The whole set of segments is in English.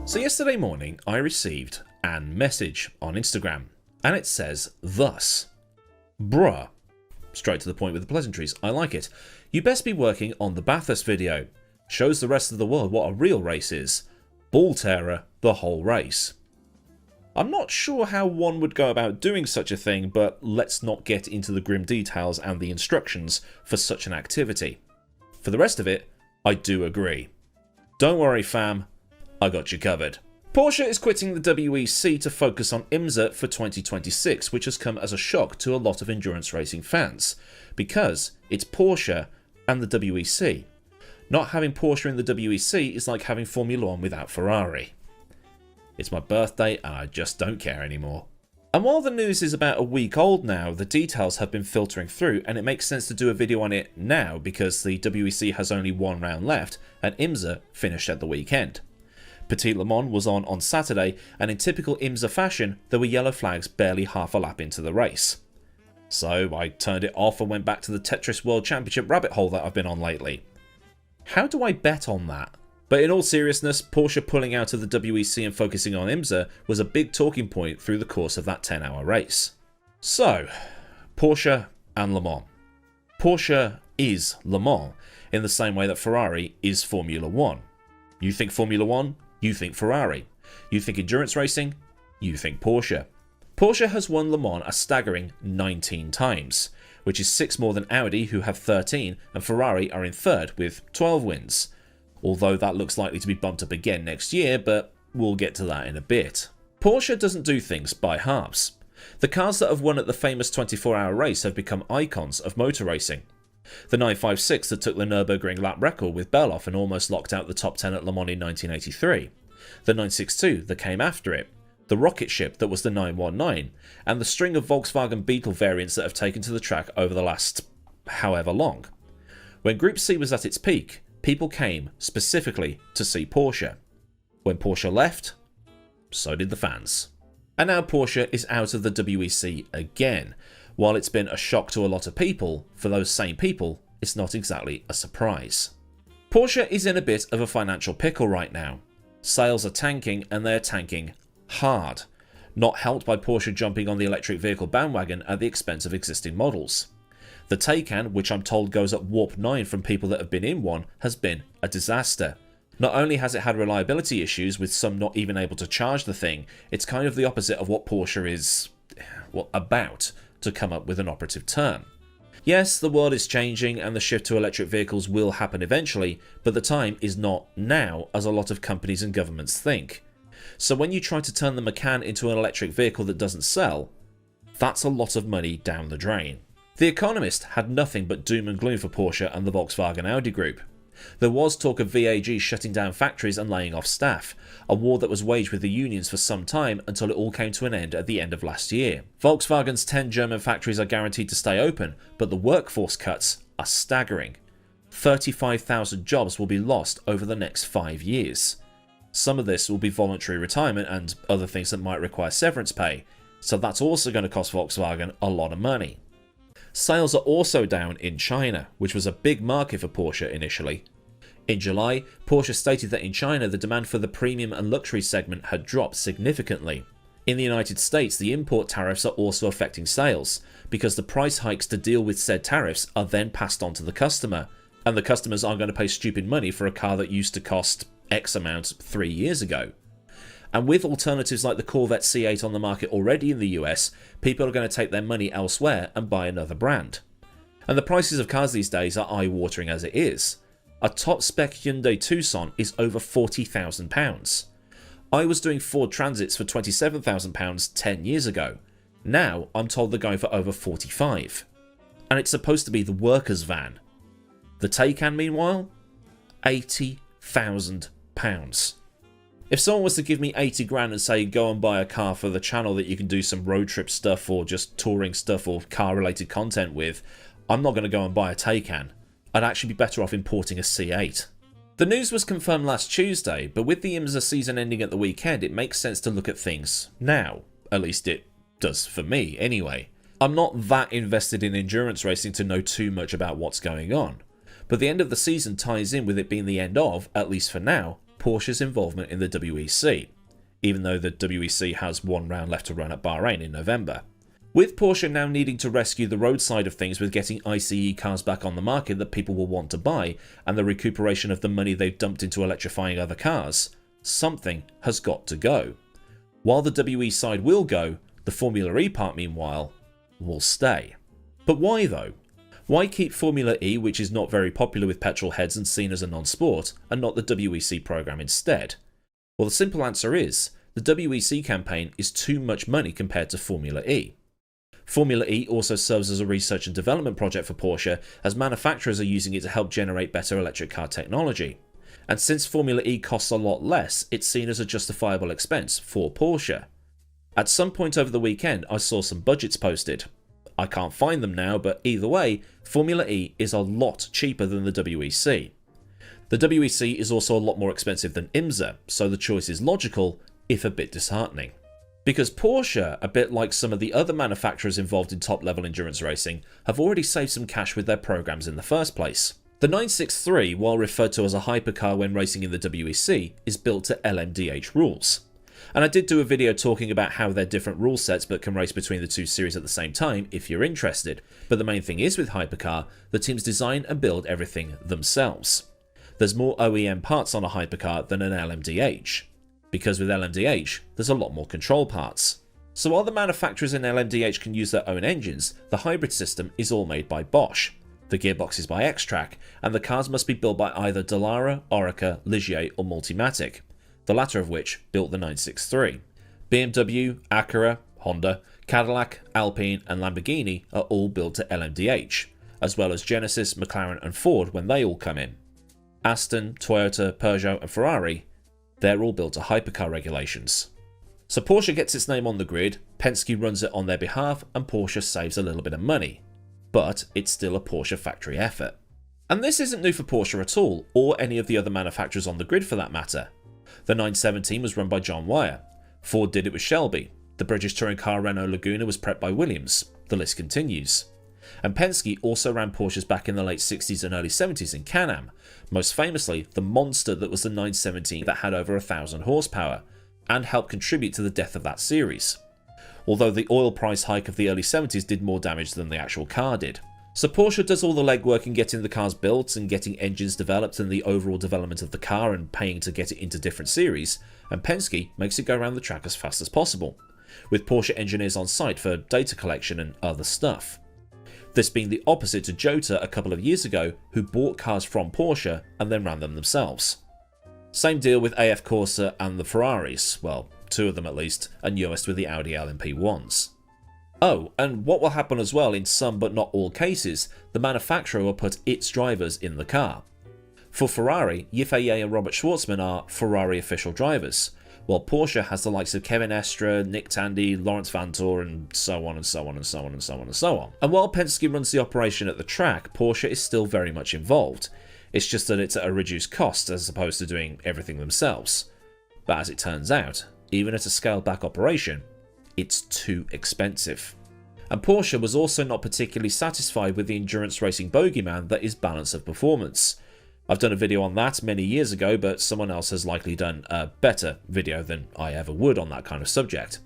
So yesterday morning I received an message on Instagram and it says thus: "Bruh," straight to the point with the pleasantries, I like it. "You best be working on the Bathurst video. Shows the rest of the world what a real race is. Ball terror the whole race." I'm not sure how one would go about doing such a thing, but let's not get into the grim details and the instructions for such an activity. For the rest of it, I do agree. Don't worry fam, I got you covered. Porsche is quitting the WEC to focus on IMSA for 2026, which has come as a shock to a lot of endurance racing fans, because it's Porsche and the WEC. Not having Porsche in the WEC is like having Formula 1 without Ferrari. It's my birthday and I just don't care anymore. And while the news is about a week old now, the details have been filtering through and it makes sense to do a video on it now because the WEC has only one round left and IMSA finished at the weekend. Petit Le Mans was on Saturday, and in typical IMSA fashion there were yellow flags barely half a lap into the race. So I turned it off and went back to the Tetris World Championship rabbit hole that I've been on lately. How do I bet on that? But in all seriousness, Porsche pulling out of the WEC and focusing on IMSA was a big talking point through the course of that 10-hour race. So, Porsche and Le Mans. Porsche is Le Mans in the same way that Ferrari is Formula 1. You think Formula 1, you think Ferrari. You think endurance racing, you think Porsche. Porsche has won Le Mans a staggering 19 times, which is 6 more than Audi, who have 13, and Ferrari are in third with 12 wins. Although that looks likely to be bumped up again next year, but we'll get to that in a bit. Porsche doesn't do things by halves. The cars that have won at the famous 24-hour race have become icons of motor racing. The 956 that took the Nürburgring lap record with Beloff and almost locked out the top 10 at Le Mans in 1983. The 962 that came after it. The rocket ship that was the 919. And the string of Volkswagen Beetle variants that have taken to the track over the last however long. When Group C was at its peak, people came specifically to see Porsche. When Porsche left, so did the fans. And now Porsche is out of the WEC again. While it's been a shock to a lot of people, for those same people, it's not exactly a surprise. Porsche is in a bit of a financial pickle right now. Sales are tanking and they're tanking hard. Not helped by Porsche jumping on the electric vehicle bandwagon at the expense of existing models. The Taycan, which I'm told goes at warp 9 from people that have been in one, has been a disaster. Not only has it had reliability issues with some not even able to charge the thing, it's kind of the opposite of what Porsche is, well, about, to come up with an operative term. Yes, the world is changing and the shift to electric vehicles will happen eventually, but the time is not now as a lot of companies and governments think. So when you try to turn the Macan into an electric vehicle that doesn't sell, that's a lot of money down the drain. The Economist had nothing but doom and gloom for Porsche and the Volkswagen-Audi Group. There was talk of VAG shutting down factories and laying off staff, a war that was waged with the unions for some time until it all came to an end at the end of last year. Volkswagen's 10 German factories are guaranteed to stay open, but the workforce cuts are staggering. 35,000 jobs will be lost over the next 5 years. Some of this will be voluntary retirement and other things that might require severance pay, so that's also going to cost Volkswagen a lot of money. Sales are also down in China, which was a big market for Porsche initially. In July, Porsche stated that in China the demand for the premium and luxury segment had dropped significantly. In the United States, the import tariffs are also affecting sales, because the price hikes to deal with said tariffs are then passed on to the customer, and the customers aren't going to pay stupid money for a car that used to cost X amount 3 years ago. And with alternatives like the Corvette C8 on the market already in the US, people are going to take their money elsewhere and buy another brand. And the prices of cars these days are eye-watering as it is. A top-spec Hyundai Tucson is over £40,000. I was doing Ford Transits for £27,000 10 years ago. Now I'm told they're going for over 45. And it's supposed to be the workers' van. The Taycan, meanwhile, £80,000. If someone was to give me 80 grand and say go and buy a car for the channel that you can do some road trip stuff or just touring stuff or car related content with, I'm not going to go and buy a Taycan. I'd actually be better off importing a C8. The news was confirmed last Tuesday, but with the IMSA season ending at the weekend, it makes sense to look at things now. At least it does for me anyway. I'm not that invested in endurance racing to know too much about what's going on. But the end of the season ties in with it being the end of, at least for now, Porsche's involvement in the WEC, even though the WEC has one round left to run at Bahrain in November. With Porsche now needing to rescue the road side of things with getting ICE cars back on the market that people will want to buy, and the recuperation of the money they've dumped into electrifying other cars, something has got to go. While the WE side will go, the Formula E part, meanwhile, will stay. But why though? Why keep Formula E, which is not very popular with petrol heads and seen as a non-sport, and not the WEC program instead? Well, the simple answer is, the WEC campaign is too much money compared to Formula E. Formula E also serves as a research and development project for Porsche, as manufacturers are using it to help generate better electric car technology. And since Formula E costs a lot less, it's seen as a justifiable expense for Porsche. At some point over the weekend, I saw some budgets posted. I can't find them now, but either way, Formula E is a lot cheaper than the WEC. The WEC is also a lot more expensive than IMSA, so the choice is logical, if a bit disheartening. Because Porsche, a bit like some of the other manufacturers involved in top-level endurance racing, have already saved some cash with their programs in the first place. The 963, while referred to as a hypercar when racing in the WEC, is built to LMDh rules. And I did do a video talking about how they're different rule sets but can race between the two series at the same time if you're interested. But the main thing is with Hypercar, the teams design and build everything themselves. There's more OEM parts on a Hypercar than an LMDh. Because with LMDh, there's a lot more control parts. So while the manufacturers in LMDh can use their own engines, the hybrid system is all made by Bosch. The gearbox is by Xtrac, and the cars must be built by either Dallara, Orica, Ligier or Multimatic, the latter of which built the 963. BMW, Acura, Honda, Cadillac, Alpine and Lamborghini are all built to LMDh, as well as Genesis, McLaren and Ford when they all come in. Aston, Toyota, Peugeot and Ferrari, they're all built to hypercar regulations. So Porsche gets its name on the grid, Penske runs it on their behalf and Porsche saves a little bit of money. But it's still a Porsche factory effort. And this isn't new for Porsche at all, or any of the other manufacturers on the grid for that matter. The 917 was run by John Wyer. Ford did it with Shelby. The British touring car Renault Laguna was prepped by Williams. The list continues. And Penske also ran Porsches back in the late 60s and early 70s in Can-Am, most famously the monster that was the 917 that had over 1,000 horsepower, and helped contribute to the death of that series. Although the oil price hike of the early 70s did more damage than the actual car did. So Porsche does all the legwork in getting the cars built and getting engines developed and the overall development of the car and paying to get it into different series, and Penske makes it go around the track as fast as possible, with Porsche engineers on site for data collection and other stuff. This being the opposite to Jota a couple of years ago, who bought cars from Porsche and then ran them themselves. Same deal with AF Corsa and the Ferraris, well, two of them at least, and newest with the Audi LMP1s. Oh, and what will happen as well in some but not all cases, the manufacturer will put its drivers in the car. For Ferrari, Yifei and Robert Schwartzman are Ferrari official drivers, while Porsche has the likes of Kevin Estre, Nick Tandy, Lawrence Vanthoor and so on and so on and so on and so on and so on. And while Penske runs the operation at the track, Porsche is still very much involved. It's just that it's at a reduced cost as opposed to doing everything themselves. But as it turns out, even at a scaled back operation, it's too expensive. And Porsche was also not particularly satisfied with the endurance racing bogeyman that is balance of performance. I've done a video on that many years ago, but someone else has likely done a better video than I ever would on that kind of subject.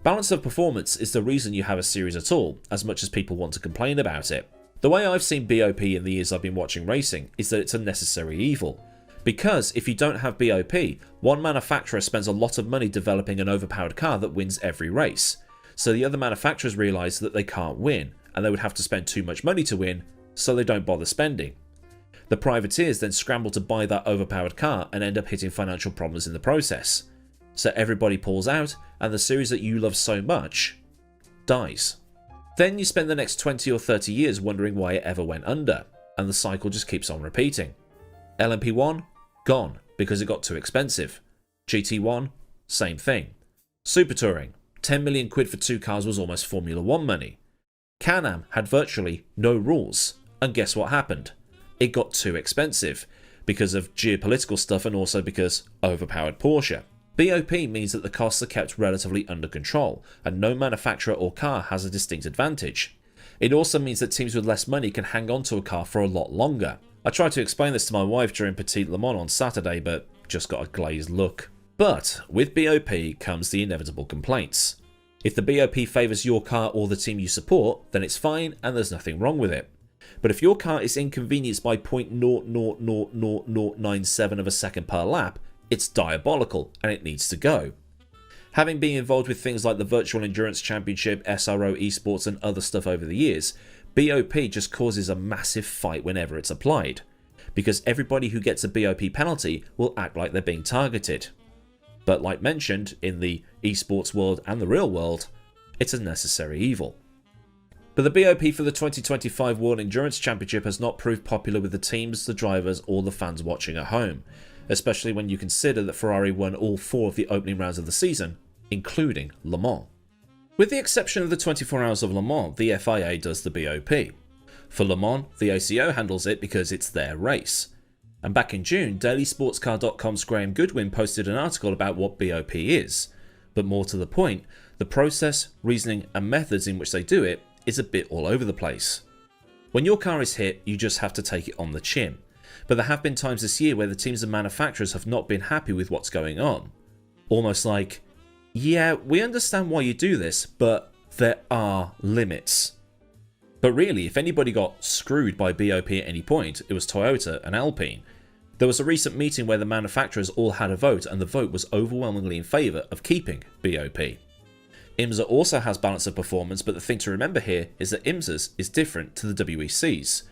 Balance of performance is the reason you have a series at all, as much as people want to complain about it. The way I've seen BOP in the years I've been watching racing is that it's a necessary evil. Because if you don't have BOP, one manufacturer spends a lot of money developing an overpowered car that wins every race. So the other manufacturers realise that they can't win, and they would have to spend too much money to win, so they don't bother spending. The privateers then scramble to buy that overpowered car and end up hitting financial problems in the process. So everybody pulls out, and the series that you love so much dies. Then you spend the next 20 or 30 years wondering why it ever went under, and the cycle just keeps on repeating. LMP1? Gone, because it got too expensive. GT1? Same thing. Super Touring? 10 million quid for 2 cars was almost Formula 1 money. Can-Am had virtually no rules, and guess what happened? It got too expensive, because of geopolitical stuff and also because overpowered Porsche. BOP means that the costs are kept relatively under control, and no manufacturer or car has a distinct advantage. It also means that teams with less money can hang on to a car for a lot longer. I tried to explain this to my wife during Petit Le Mans on Saturday, but just got a glazed look. But with BOP comes the inevitable complaints. If the BOP favours your car or the team you support, then it's fine and there's nothing wrong with it. But if your car is inconvenienced by 0.0000097 of a second per lap, it's diabolical and it needs to go. Having been involved with things like the Virtual Endurance Championship, SRO esports and other stuff over the years, BOP just causes a massive fight whenever it's applied, because everybody who gets a BOP penalty will act like they're being targeted. But like mentioned, in the esports world and the real world, it's a necessary evil. But the BOP for the 2025 World Endurance Championship has not proved popular with the teams, the drivers or the fans watching at home, especially when you consider that Ferrari won all 4 of the opening rounds of the season, including Le Mans. With the exception of the 24 Hours of Le Mans, the FIA does the BOP. For Le Mans, the ACO handles it because it's their race. And back in June, DailySportscar.com's Graham Goodwin posted an article about what BOP is. But more to the point, the process, reasoning and methods in which they do it is a bit all over the place. When your car is hit, you just have to take it on the chin. But there have been times this year where the teams and manufacturers have not been happy with what's going on. Almost like, yeah, we understand why you do this, but there are limits. But really, if anybody got screwed by BOP at any point, it was Toyota and Alpine. There was a recent meeting where the manufacturers all had a vote and the vote was overwhelmingly in favour of keeping BOP. IMSA also has balance of performance, but the thing to remember here is that IMSA's is different to the WEC's,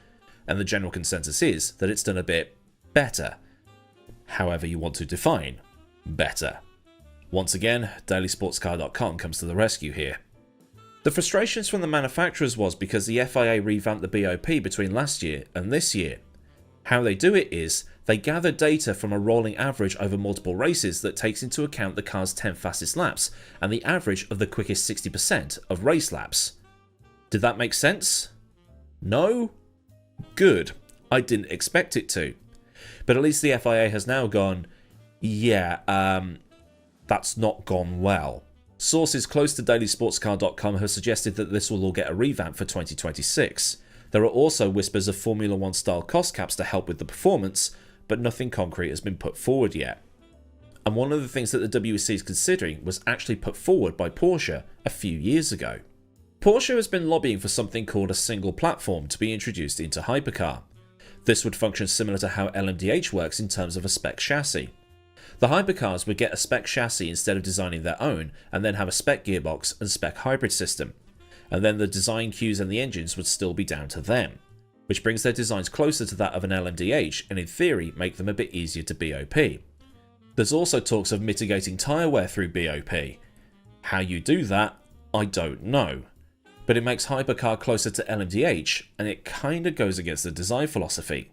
and the general consensus is that it's done a bit better. However you want to define better. Once again, DailySportscar.com comes to the rescue here. The frustrations from the manufacturers was because the FIA revamped the BOP between last year and this year. How they do it is, they gather data from a rolling average over multiple races that takes into account the car's 10 fastest laps and the average of the quickest 60% of race laps. Did that make sense? No? Good. I didn't expect it to. But at least the FIA has now gone, yeah, that's not gone well. Sources close to DailySportscar.com have suggested that this will all get a revamp for 2026. There are also whispers of Formula 1 style cost caps to help with the performance, but nothing concrete has been put forward yet. And one of the things that the WEC is considering was actually put forward by Porsche a few years ago. Porsche has been lobbying for something called a single platform to be introduced into Hypercar. This would function similar to how LMDh works in terms of a spec chassis. The hypercars would get a spec chassis instead of designing their own, and then have a spec gearbox and spec hybrid system. And then the design cues and the engines would still be down to them, which brings their designs closer to that of an LMDh and in theory make them a bit easier to BOP. There's also talks of mitigating tyre wear through BOP. How you do that, I don't know. But it makes Hypercar closer to LMDh and it kinda goes against the design philosophy.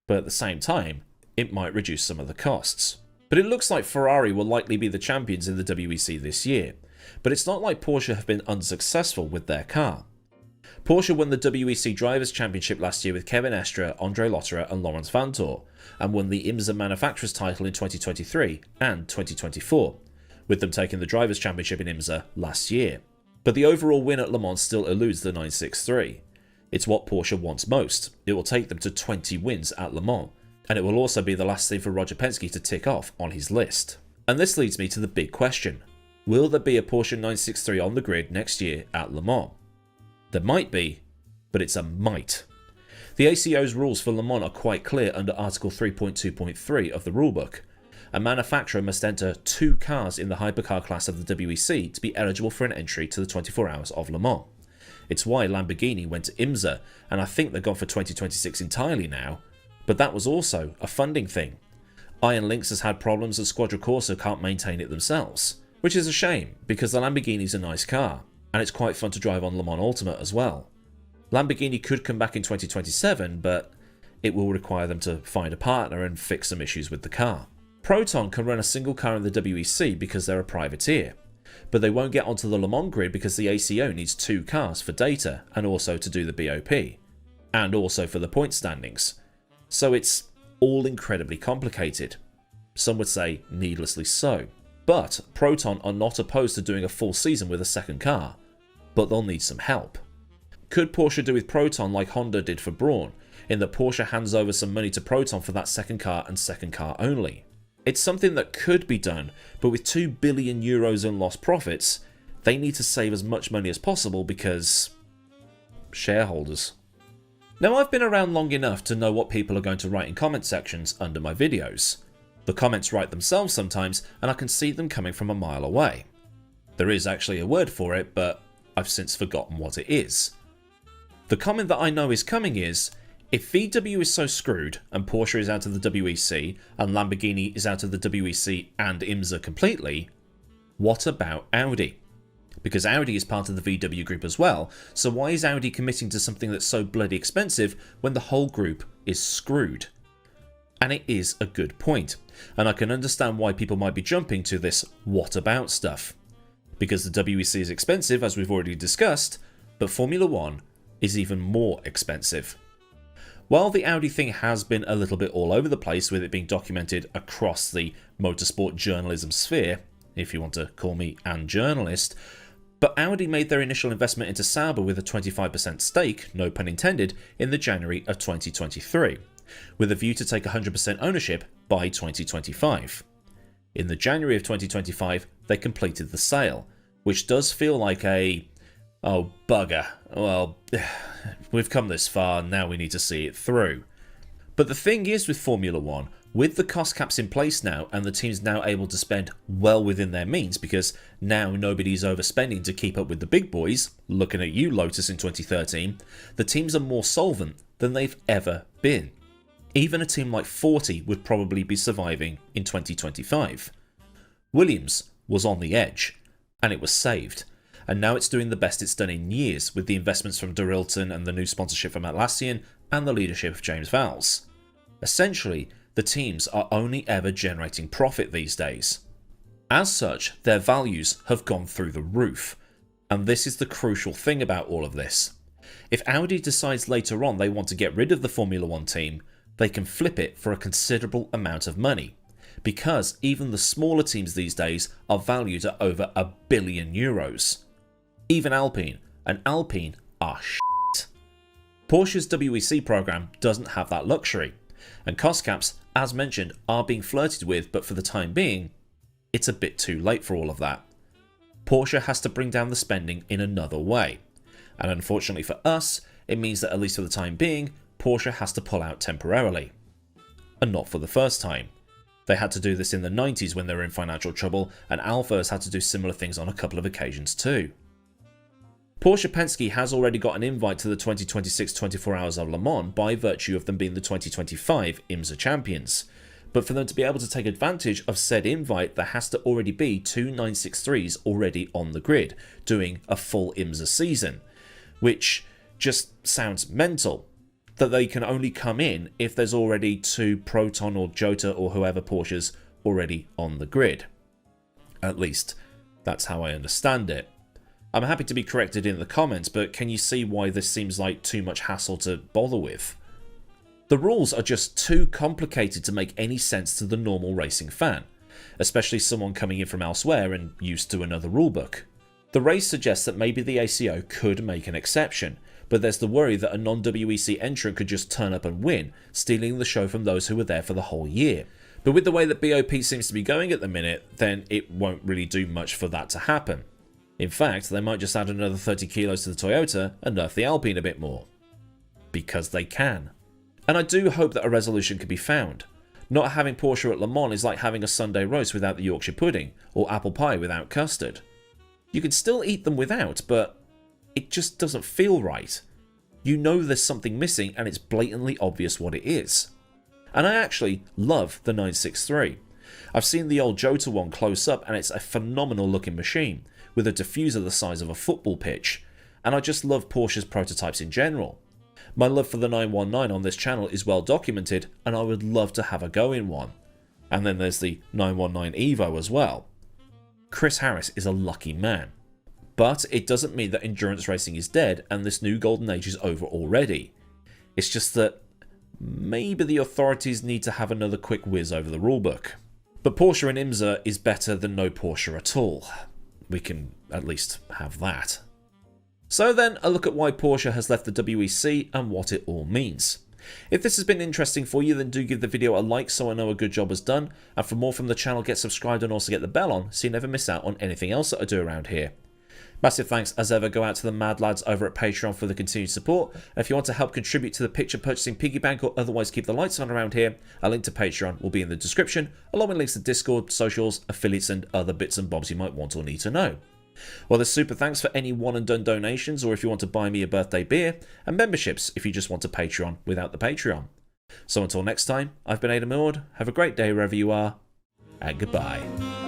But at the same time, it might reduce some of the costs. But it looks like Ferrari will likely be the champions in the WEC this year. But it's not like Porsche have been unsuccessful with their car. Porsche won the WEC Drivers' Championship last year with Kevin Estre, Andre Lotterer and Laurens Vanthoor, and won the IMSA Manufacturers title in 2023 and 2024, with them taking the Drivers' Championship in IMSA last year. But the overall win at Le Mans still eludes the 963. It's what Porsche wants most. It will take them to 20 wins at Le Mans, and it will also be the last thing for Roger Penske to tick off on his list. And this leads me to the big question. Will there be a Porsche 963 on the grid next year at Le Mans? There might be, but it's a might. The ACO's rules for Le Mans are quite clear under Article 3.2.3 of the rulebook. A manufacturer must enter 2 cars in the hypercar class of the WEC to be eligible for an entry to the 24 Hours of Le Mans. It's why Lamborghini went to IMSA, and I think they're gone for 2026 entirely now, but that was also a funding thing. Iron Lynx has had problems and Squadra Corsa can't maintain it themselves, which is a shame because the Lamborghini's a nice car, and it's quite fun to drive on Le Mans Ultimate as well. Lamborghini could come back in 2027, but it will require them to find a partner and fix some issues with the car. Proton can run a single car in the WEC because they're a privateer, but they won't get onto the Le Mans grid because the ACO needs 2 cars for data and also to do the BOP, and also for the point standings. So it's all incredibly complicated. Some would say needlessly so. But Proton are not opposed to doing a full season with a second car, but they'll need some help. Could Porsche do with Proton like Honda did for Brawn, in that Porsche hands over some money to Proton for that second car and second car only? It's something that could be done, but with €2 billion in lost profits, they need to save as much money as possible because shareholders. Now, I've been around long enough to know what people are going to write in comment sections under my videos. The comments write themselves sometimes, and I can see them coming from a mile away. There is actually a word for it, but I've since forgotten what it is. The comment that I know is coming is, if VW is so screwed, and Porsche is out of the WEC, and Lamborghini is out of the WEC and IMSA completely, what about Audi? Because Audi is part of the VW Group as well, so why is Audi committing to something that's so bloody expensive when the whole group is screwed? And it is a good point, and I can understand why people might be jumping to this what about stuff. Because the WEC is expensive, as we've already discussed, but Formula 1 is even more expensive. While the Audi thing has been a little bit all over the place with it being documented across the motorsport journalism sphere, if you want to call me an journalist, but Audi made their initial investment into Sauber with a 25% stake, no pun intended, in the January of 2023, with a view to take 100% ownership by 2025. In the January of 2025, they completed the sale, which does feel like a, oh bugger, well, we've come this far, now we need to see it through. But the thing is with Formula 1, with the cost caps in place now and the teams now able to spend well within their means because now nobody's overspending to keep up with the big boys, looking at you Lotus in 2013, the teams are more solvent than they've ever been. Even a team like 40 would probably be surviving in 2025. Williams was on the edge and it was saved. And now it's doing the best it's done in years with the investments from Dorilton and the new sponsorship from Atlassian and the leadership of James Vowles. Essentially, the teams are only ever generating profit these days. As such, their values have gone through the roof. And this is the crucial thing about all of this. If Audi decides later on they want to get rid of the Formula 1 team, they can flip it for a considerable amount of money. Because even the smaller teams these days are valued at over €1 billion. Even Alpine, and Alpine are shit. Porsche's WEC program doesn't have that luxury, and cost caps, as mentioned, are being flirted with, but for the time being, it's a bit too late for all of that. Porsche has to bring down the spending in another way, and unfortunately for us, it means that at least for the time being, Porsche has to pull out temporarily. And not for the first time. They had to do this in the 90s when they were in financial trouble, and Alfa has had to do similar things on a couple of occasions too. Porsche Penske has already got an invite to the 2026 24 Hours of Le Mans by virtue of them being the 2025 IMSA champions. But for them to be able to take advantage of said invite, there has to already be two 963s already on the grid, doing a full IMSA season. Which just sounds mental. That they can only come in if there's already two Proton or Jota or whoever Porsches already on the grid. At least, that's how I understand it. I'm happy to be corrected in the comments, but can you see why this seems like too much hassle to bother with? The rules are just too complicated to make any sense to the normal racing fan, especially someone coming in from elsewhere and used to another rulebook. The race suggests that maybe the ACO could make an exception, but there's the worry that a non-WEC entrant could just turn up and win, stealing the show from those who were there for the whole year. But with the way that BOP seems to be going at the minute, then it won't really do much for that to happen. In fact, they might just add another 30 kilos to the Toyota and nerf the Alpine a bit more. Because they can. And I do hope that a resolution can be found. Not having Porsche at Le Mans is like having a Sunday roast without the Yorkshire pudding, or apple pie without custard. You can still eat them without, but it just doesn't feel right. You know there's something missing and it's blatantly obvious what it is. And I actually love the 963. I've seen the old Jota one close up and it's a phenomenal looking machine, with a diffuser the size of a football pitch, and I just love Porsche's prototypes in general. My love for the 919 on this channel is well documented, and I would love to have a go in one. And then there's the 919 Evo as well. Chris Harris is a lucky man. But it doesn't mean that endurance racing is dead and this new golden age is over already. It's just that maybe the authorities need to have another quick whiz over the rulebook. But Porsche and IMSA is better than no Porsche at all. We can at least have that. So then, a look at why Porsche has left the WEC and what it all means. If this has been interesting for you, then do give the video a like so I know a good job was done, and for more from the channel, get subscribed and also get the bell on so you never miss out on anything else that I do around here. Massive thanks as ever go out to the mad lads over at Patreon for the continued support. And if you want to help contribute to the picture purchasing piggy bank or otherwise keep the lights on around here, a link to Patreon will be in the description, along with links to Discord, socials, affiliates and other bits and bobs you might want or need to know. Well, there's super thanks for any one and done donations, or if you want to buy me a birthday beer, and memberships if you just want a Patreon without the Patreon. So until next time, I've been Aidan Millward, have a great day wherever you are, and goodbye.